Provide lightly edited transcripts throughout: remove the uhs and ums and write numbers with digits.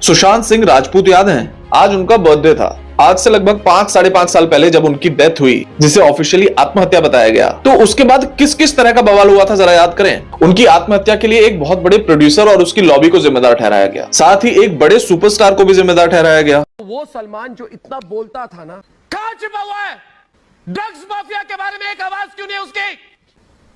सुशांत सिंह राजपूत याद हैं? आज उनका बर्थडे था। आज से लगभग 5-5.5 साल पहले जब उनकी डेथ हुई, जिसे ऑफिशियली आत्महत्या बताया गया, तो उसके बाद किस किस तरह का बवाल हुआ था जरा याद करें। उनकी आत्महत्या के लिए एक बहुत बड़े प्रोड्यूसर और उसकी लॉबी को जिम्मेदार ठहराया गया, साथ ही एक बड़े सुपरस्टार को भी जिम्मेदार ठहराया गया। वो सलमान जो इतना बोलता था ना, कहां छिपा हुआ है? ड्रग्स माफिया के बारे में एक आवाज क्यों नहीं उसकी?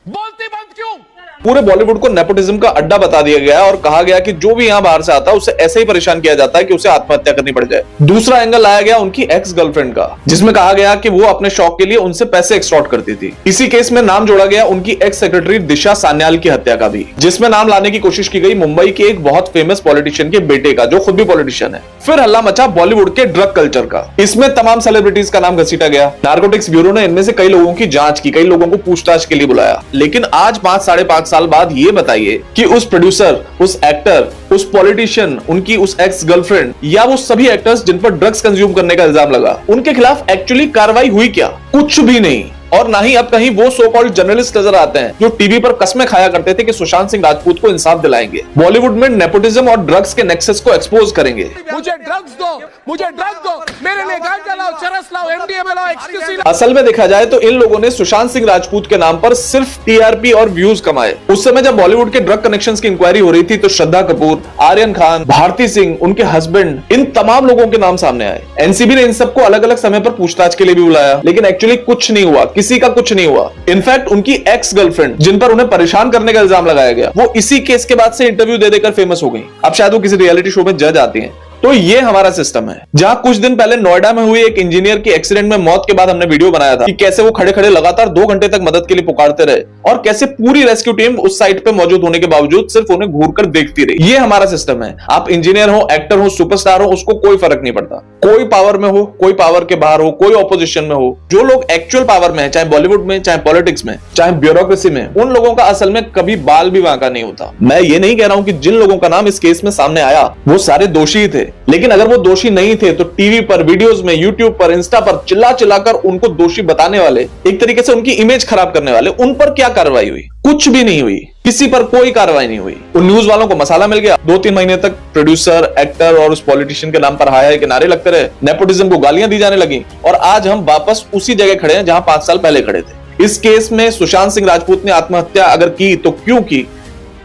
बोलती बंद क्यों? पूरे बॉलीवुड को नेपोटिज्म का अड्डा बता दिया गया और कहा गया कि जो भी यहां बाहर से आता है उसे ऐसे ही परेशान किया जाता है कि उसे आत्महत्या करनी पड़ जाए। दूसरा एंगल लाया गया उनकी एक्स गर्लफ्रेंड का, जिसमें कहा गया कि वो अपने शौक के लिए उनसे पैसे एक्सटॉर्ट करती थी। इसी केस में नाम जोड़ा गया उनकी एक्स सेक्रेटरी दिशा सान्याल की हत्या का भी, जिसमें नाम लाने की कोशिश की गई मुंबई के एक बहुत फेमस पॉलिटिशियन के बेटे का, जो खुद भी पॉलिटिशियन है। फिर हल्ला मचा बॉलीवुड के ड्रग कल्चर का। इसमें तमाम सेलिब्रिटीज का नाम घसीटा गया। नार्कोटिक्स ब्यूरो ने इनमें से कई लोगों की जांच की, कई लोगों को पूछताछ के लिए बुलाया। लेकिन आज 5-5.5 साल बाद ये बताइए कि उस प्रोड्यूसर, उस एक्टर, उस पॉलिटिशियन, उनकी उस एक्स गर्लफ्रेंड या वो सभी एक्टर्स जिन पर ड्रग्स कंज्यूम करने का इल्जाम लगा, उनके खिलाफ एक्चुअली कार्रवाई हुई क्या? कुछ भी नहीं। और ना ही अब कहीं वो सो कॉल्ड जर्नलिस्ट नजर आते हैं जो टीवी पर कस्में खाया करते थे कि सुशांत सिंह राजपूत को इंसाफ दिलाएंगे, बॉलीवुड में नेपोटिज्म और ड्रग्स के नेक्सस को एक्सपोज करेंगे। मुझे ड्रग्स दो, मुझे ड्रग्स दो, मेरे लिए गांजा लाओ, चरस लाओ, एमडीएमए लाओ, एक्सक्यूसी लाओ। असल में देखा जाए तो इन लोगों ने सुशांत सिंह राजपूत के नाम पर सिर्फ टीआरपी और व्यूज कमाए। उस समय जब बॉलीवुड के ड्रग कनेक्शंस की इंक्वायरी हो रही थी तो श्रद्धा कपूर, आर्यन खान, भारती सिंह, उनके हस्बैंड, इन तमाम लोगों के नाम सामने आए। एनसीबी ने इन सबको अलग अलग समय पर पूछताछ के लिए भी बुलाया, लेकिन एक्चुअली कुछ नहीं हुआ, किसी का कुछ नहीं हुआ। इनफैक्ट उनकी एक्स गर्लफ्रेंड, जिन पर उन्हें परेशान करने का इल्जाम लगाया गया, वो इसी केस के बाद से इंटरव्यू दे देकर फेमस हो गई। अब शायद वो किसी रियलिटी शो में जज आती हैं। तो ये हमारा सिस्टम है, जहां कुछ दिन पहले नोएडा में हुई एक इंजीनियर की एक्सीडेंट में मौत के बाद हमने वीडियो बनाया था कि कैसे वो खड़े खड़े लगातार 2 घंटे तक मदद के लिए पुकारते रहे और कैसे पूरी रेस्क्यू टीम उस साइट पे मौजूद होने के बावजूद सिर्फ उन्हें घूरकर देखती रही। ये हमारा सिस्टम है। आप इंजीनियर हो, एक्टर हो, सुपरस्टार हो, उसको कोई फर्क नहीं पड़ता। कोई पावर में हो, कोई पावर के बाहर हो, कोई ऑपोजिशन में हो, जो लोग एक्चुअल पावर में है, चाहे बॉलीवुड में, चाहे पॉलिटिक्स में, चाहे ब्यूरोक्रेसी में, उन लोगों का असल में कभी बाल भी बांका नहीं होता। मैं ये नहीं कह रहा हूं कि जिन लोगों का नाम इस केस में सामने आया वो सारे दोषी थे, लेकिन अगर वो दोषी नहीं थे तो टीवी पर, वीडियोस में, यूट्यूब पर, इंस्टा पर चिल्ला चिल्लाकर उनको दोषी बताने वाले, एक तरीके से उनकी इमेज खराब करने वाले, उन पर क्या कार्रवाई हुई? कुछ भी नहीं हुई। किसी पर कोई कार्रवाई नहीं हुई। उन न्यूज वालों को मसाला मिल गया। 2-3 महीने तक प्रोड्यूसर, एक्टर और उस पॉलिटिशियन के नाम पर हाय हाय के नारे लगते रहे, नेपोटिज्म को गालियां दी जाने लगी और आज हम वापस उसी जगह खड़े हैं जहां 5 साल पहले खड़े थे। इस केस में सुशांत सिंह राजपूत ने आत्महत्या अगर की तो क्यों की,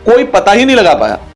कोई पता ही नहीं लगा पाया।